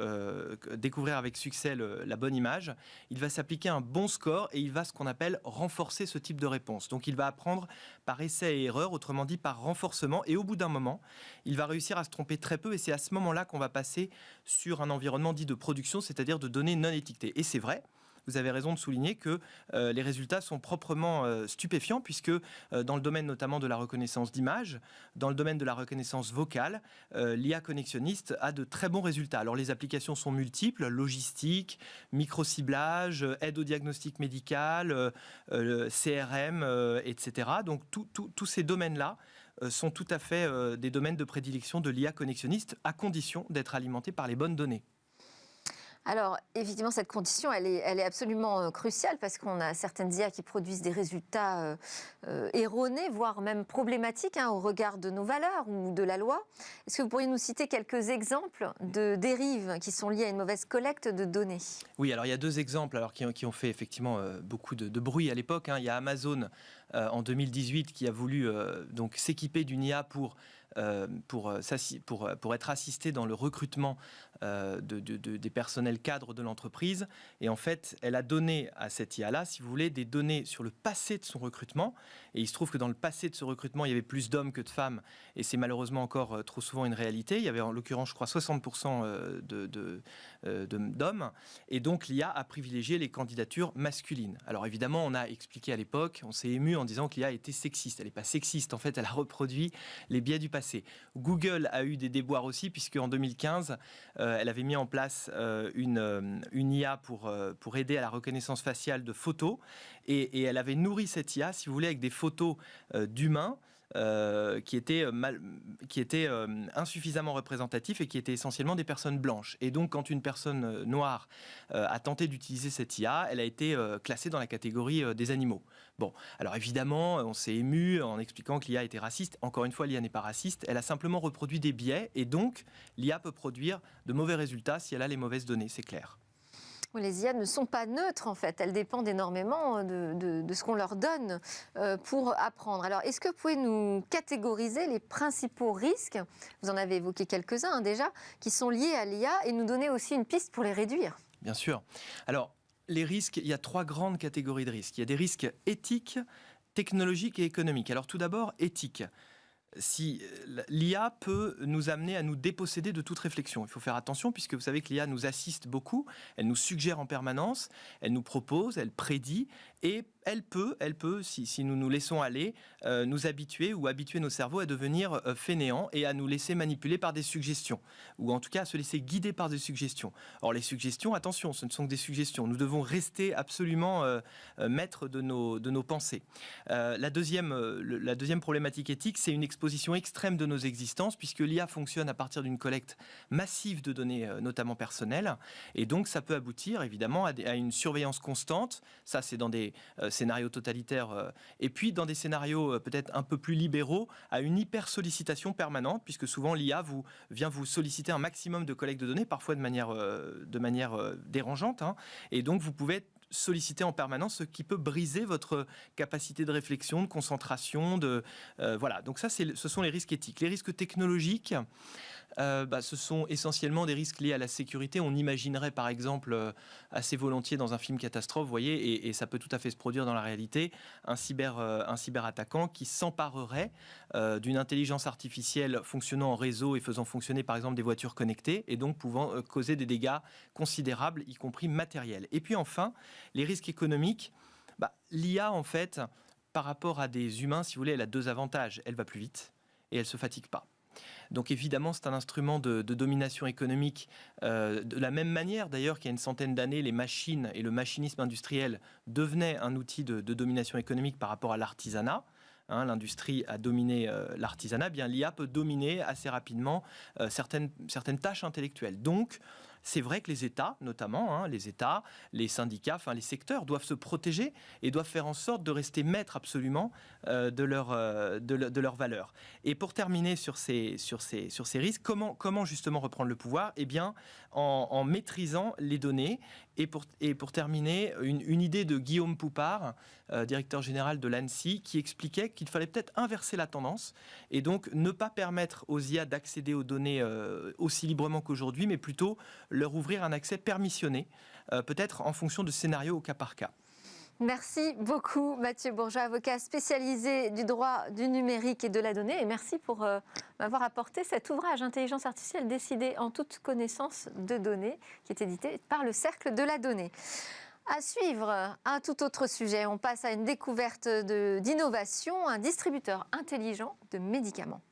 découvrir avec succès la bonne image, il va s'appliquer un bon score et il va ce qu'on appelle renforcer ce type de réponse. Donc il va apprendre par essai et erreur, autrement dit par renforcement, et au bout d'un moment, il va réussir à se tromper très peu et c'est à ce moment-là qu'on va passer sur un environnement dit de production, c'est-à-dire de données non étiquetées. Et c'est vrai, vous avez raison de souligner que les résultats sont proprement stupéfiants puisque dans le domaine notamment de la reconnaissance d'images, dans le domaine de la reconnaissance vocale, l'IA connexionniste a de très bons résultats. Alors les applications sont multiples, logistique, micro-ciblage, aide au diagnostic médical, CRM, etc. Donc tous ces domaines-là sont tout à fait des domaines de prédilection de l'IA connexionniste à condition d'être alimentés par les bonnes données. Alors, évidemment, cette condition, elle est absolument cruciale parce qu'on a certaines IA qui produisent des résultats erronés, voire même problématiques au regard de nos valeurs ou de la loi. Est-ce que vous pourriez nous citer quelques exemples de dérives qui sont liées à une mauvaise collecte de données ? Oui, alors il y a deux exemples qui ont fait effectivement beaucoup de bruit à l'époque. Il y a Amazon en 2018 qui a voulu donc s'équiper d'une IA pour pour être assistée dans le recrutement des personnels cadres de l'entreprise. Et en fait, elle a donné à cette IA-là, si vous voulez, des données sur le passé de son recrutement. Et il se trouve que dans le passé de ce recrutement, il y avait plus d'hommes que de femmes. Et c'est malheureusement encore trop souvent une réalité. Il y avait en l'occurrence, je crois, 60% d'hommes. Et donc, l'IA a privilégié les candidatures masculines. Alors évidemment, on a expliqué à l'époque, on s'est ému en disant que l'IA était sexiste. Elle n'est pas sexiste. En fait, elle a reproduit les biais du passé. Google a eu des déboires aussi, puisque en 2015, elle avait mis en place une IA pour aider à la reconnaissance faciale de photos. Et elle avait nourri cette IA, si vous voulez, avec des photos d'humains qui étaient insuffisamment représentatifs et qui étaient essentiellement des personnes blanches. Et donc, quand une personne noire a tenté d'utiliser cette IA, elle a été classée dans la catégorie des animaux. Bon, alors évidemment, on s'est ému en expliquant que l'IA était raciste. Encore une fois, l'IA n'est pas raciste. Elle a simplement reproduit des biais et donc, l'IA peut produire de mauvais résultats si elle a les mauvaises données, c'est clair. Les IA ne sont pas neutres, en fait. Elles dépendent énormément de ce qu'on leur donne pour apprendre. Alors, est-ce que vous pouvez nous catégoriser les principaux risques, vous en avez évoqué quelques-uns déjà, qui sont liés à l'IA et nous donner aussi une piste pour les réduire? Bien sûr. Alors, les risques, il y a 3 grandes catégories de risques. Il y a des risques éthiques, technologiques et économiques. Alors, tout d'abord, éthique. Si l'IA peut nous amener à nous déposséder de toute réflexion. Il faut faire attention puisque vous savez que l'IA nous assiste beaucoup, elle nous suggère en permanence, elle nous propose, elle prédit et elle peut, si nous nous laissons aller, nous habituer ou habituer nos cerveaux à devenir fainéants et à nous laisser manipuler par des suggestions, ou en tout cas à se laisser guider par des suggestions. Or, les suggestions, attention, ce ne sont que des suggestions. Nous devons rester absolument maîtres de nos pensées. La deuxième problématique éthique, c'est une exposition extrême de nos existences, puisque l'IA fonctionne à partir d'une collecte massive de données, notamment personnelles, et donc ça peut aboutir, évidemment, à une surveillance constante. Ça, c'est dans des scénarios totalitaires, et puis dans des scénarios peut-être un peu plus libéraux, à une hyper-sollicitation permanente, puisque souvent l'IA vient vous solliciter un maximum de collecte de données, parfois de manière dérangeante, hein, et donc vous pouvez être solliciter en permanence, ce qui peut briser votre capacité de réflexion, de concentration, voilà. Donc ça, ce sont les risques éthiques. Les risques technologiques, ce sont essentiellement des risques liés à la sécurité. On imaginerait par exemple assez volontiers dans un film catastrophe, vous voyez, et ça peut tout à fait se produire dans la réalité, un cyberattaquant qui s'emparerait d'une intelligence artificielle fonctionnant en réseau et faisant fonctionner par exemple des voitures connectées et donc pouvant causer des dégâts considérables, y compris matériels. Et puis enfin, les risques économiques, l'IA en fait, par rapport à des humains, si vous voulez, elle a 2 avantages. Elle va plus vite et elle ne se fatigue pas. Donc évidemment, c'est un instrument de domination économique. De la même manière, d'ailleurs, qu'il y a une centaine d'années, les machines et le machinisme industriel devenaient un outil de domination économique par rapport à l'artisanat. L'industrie a dominé l'artisanat. Bien, l'IA peut dominer assez rapidement certaines tâches intellectuelles. Donc, c'est vrai que les États, notamment, les États, les syndicats, les secteurs doivent se protéger et doivent faire en sorte de rester maîtres absolument de leurs valeurs. Et pour terminer sur ces risques, comment justement reprendre le pouvoir ? Eh bien, en maîtrisant les données. Et pour terminer, une idée de Guillaume Poupard, directeur général de l'ANSSI, qui expliquait qu'il fallait peut-être inverser la tendance et donc ne pas permettre aux IA d'accéder aux données aussi librement qu'aujourd'hui, mais plutôt leur ouvrir un accès permissionné, peut-être en fonction de scénarios au cas par cas. Merci beaucoup Mathieu Bourgeois, avocat spécialisé du droit du numérique et de la donnée. Et merci pour m'avoir apporté cet ouvrage Intelligence artificielle décidée en toute connaissance de données, qui est édité par le Cercle de la Donnée. À suivre, un tout autre sujet. On passe à une découverte d'innovation, un distributeur intelligent de médicaments.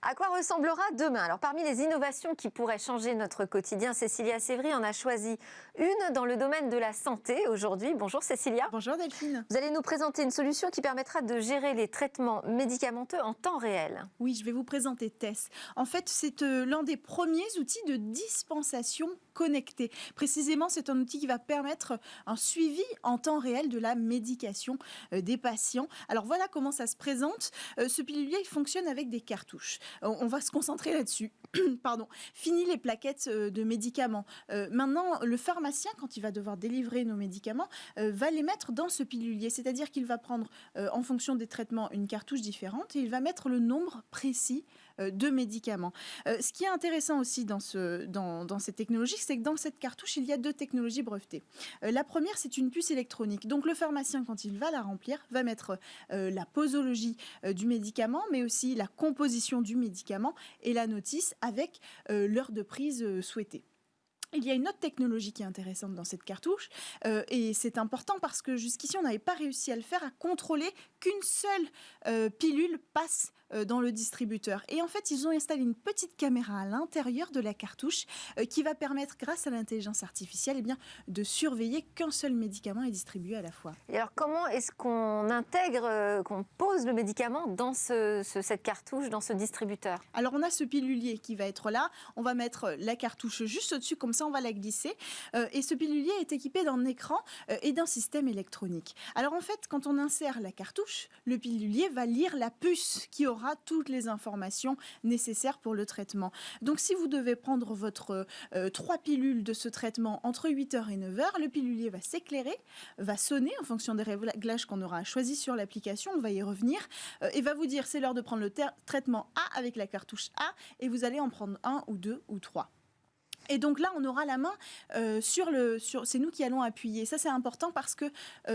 À quoi ressemblera demain ? Alors, parmi les innovations qui pourraient changer notre quotidien, Cécilia Sévry en a choisi une dans le domaine de la santé aujourd'hui. Bonjour Cécilia. Bonjour Delphine. Vous allez nous présenter une solution qui permettra de gérer les traitements médicamenteux en temps réel. Oui, je vais vous présenter Tess. En fait, c'est l'un des premiers outils de dispensation connecté. Précisément, c'est un outil qui va permettre un suivi en temps réel de la médication des patients. Alors voilà comment ça se présente. Ce pilulier, il fonctionne avec des cartouches. On va se concentrer là-dessus. Pardon. Fini les plaquettes de médicaments. Maintenant, le pharmacien, quand il va devoir délivrer nos médicaments, va les mettre dans ce pilulier. C'est-à-dire qu'il va prendre, en fonction des traitements, une cartouche différente et il va mettre le nombre précis de médicaments. Ce qui est intéressant aussi dans cette technologie, c'est que dans cette cartouche, il y a 2 technologies brevetées. La première, c'est une puce électronique. Donc le pharmacien, quand il va la remplir, va mettre la posologie du médicament, mais aussi la composition du médicament et la notice avec l'heure de prise souhaitée. Il y a une autre technologie qui est intéressante dans cette cartouche et c'est important parce que jusqu'ici, on n'avait pas réussi à le faire, à contrôler qu'une seule pilule passe dans le distributeur. Et en fait, ils ont installé une petite caméra à l'intérieur de la cartouche qui va permettre, grâce à l'intelligence artificielle, eh bien, de surveiller qu'un seul médicament est distribué à la fois. Et alors, comment est-ce qu'on intègre, qu'on pose le médicament dans cette cartouche, dans ce distributeur? Alors, on a ce pilulier qui va être là. On va mettre la cartouche juste au-dessus, comme ça, on va la glisser. Et ce pilulier est équipé d'un écran et d'un système électronique. Alors, en fait, quand on insère la cartouche, le pilulier va lire la puce qui aura toutes les informations nécessaires pour le traitement. Donc, si vous devez prendre votre 3 pilules de ce traitement entre 8h et 9h, le pilulier va s'éclairer, va sonner en fonction des réglages qu'on aura choisis sur l'application, on va y revenir, et va vous dire c'est l'heure de prendre le traitement A avec la cartouche A, et vous allez en prendre 1 ou 2 ou 3. Et donc là, on aura la main c'est nous qui allons appuyer. Ça, c'est important parce que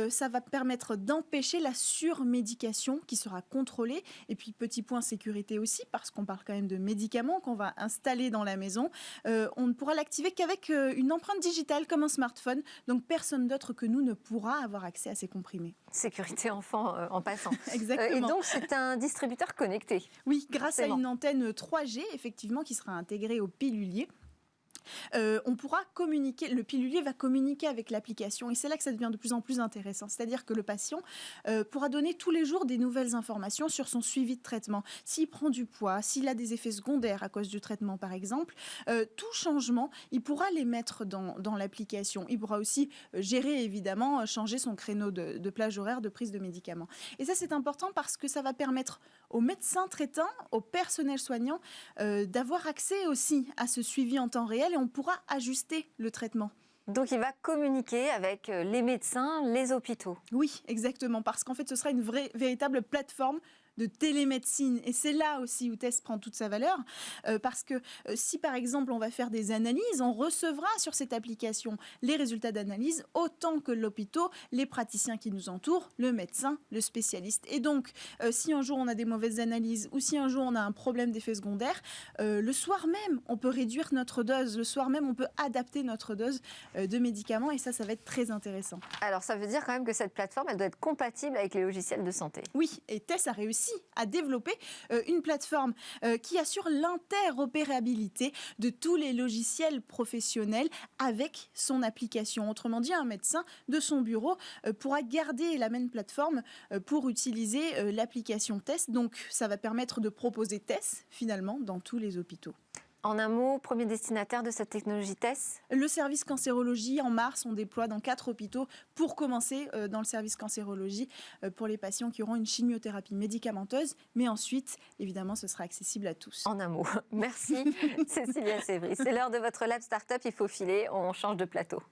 ça va permettre d'empêcher la surmédication qui sera contrôlée. Et puis, petit point sécurité aussi, parce qu'on parle quand même de médicaments qu'on va installer dans la maison. On ne pourra l'activer qu'avec une empreinte digitale comme un smartphone. Donc, personne d'autre que nous ne pourra avoir accès à ces comprimés. Sécurité enfant en passant. Exactement. Et donc, c'est un distributeur connecté. Oui, grâce à une antenne 3G, effectivement, qui sera intégrée au pilulier. On pourra communiquer, le pilulier va communiquer avec l'application et c'est là que ça devient de plus en plus intéressant. C'est-à-dire que le patient pourra donner tous les jours des nouvelles informations sur son suivi de traitement. S'il prend du poids, s'il a des effets secondaires à cause du traitement par exemple, tout changement, il pourra les mettre dans l'application. Il pourra aussi gérer évidemment, changer son créneau de plage horaire de prise de médicaments. Et ça c'est important parce que ça va permettre aux médecins traitants, au personnel soignant d'avoir accès aussi à ce suivi en temps réel et on pourra ajuster le traitement. Donc il va communiquer avec les médecins, les hôpitaux. Oui, exactement, parce qu'en fait ce sera une véritable plateforme de télémédecine. Et c'est là aussi où TESS prend toute sa valeur, parce que si par exemple on va faire des analyses, on recevra sur cette application les résultats d'analyse autant que l'hôpital, les praticiens qui nous entourent, le médecin, le spécialiste. Et donc, si un jour on a des mauvaises analyses ou si un jour on a un problème d'effet secondaire, le soir même, on peut réduire notre dose. Le soir même, on peut adapter notre dose de médicaments et ça va être très intéressant. Alors, ça veut dire quand même que cette plateforme, elle doit être compatible avec les logiciels de santé. Oui, et TESS a réussi à développer une plateforme qui assure l'interopérabilité de tous les logiciels professionnels avec son application. Autrement dit, un médecin de son bureau pourra garder la même plateforme pour utiliser l'application TESS. Donc, ça va permettre de proposer TESS finalement dans tous les hôpitaux. En un mot, premier destinataire de cette technologie TESS? Le service cancérologie, en mars, on déploie dans 4 hôpitaux pour commencer dans le service cancérologie pour les patients qui auront une chimiothérapie médicamenteuse. Mais ensuite, évidemment, ce sera accessible à tous. En un mot. Merci Cécilia Sévry. C'est l'heure de votre Lab Startup, il faut filer, on change de plateau.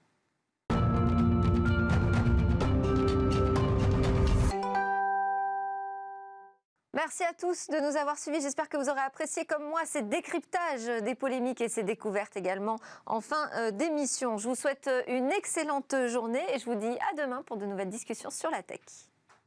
Merci à tous de nous avoir suivis. J'espère que vous aurez apprécié comme moi ces décryptages des polémiques et ces découvertes également en fin d'émission. Je vous souhaite une excellente journée et je vous dis à demain pour de nouvelles discussions sur la tech.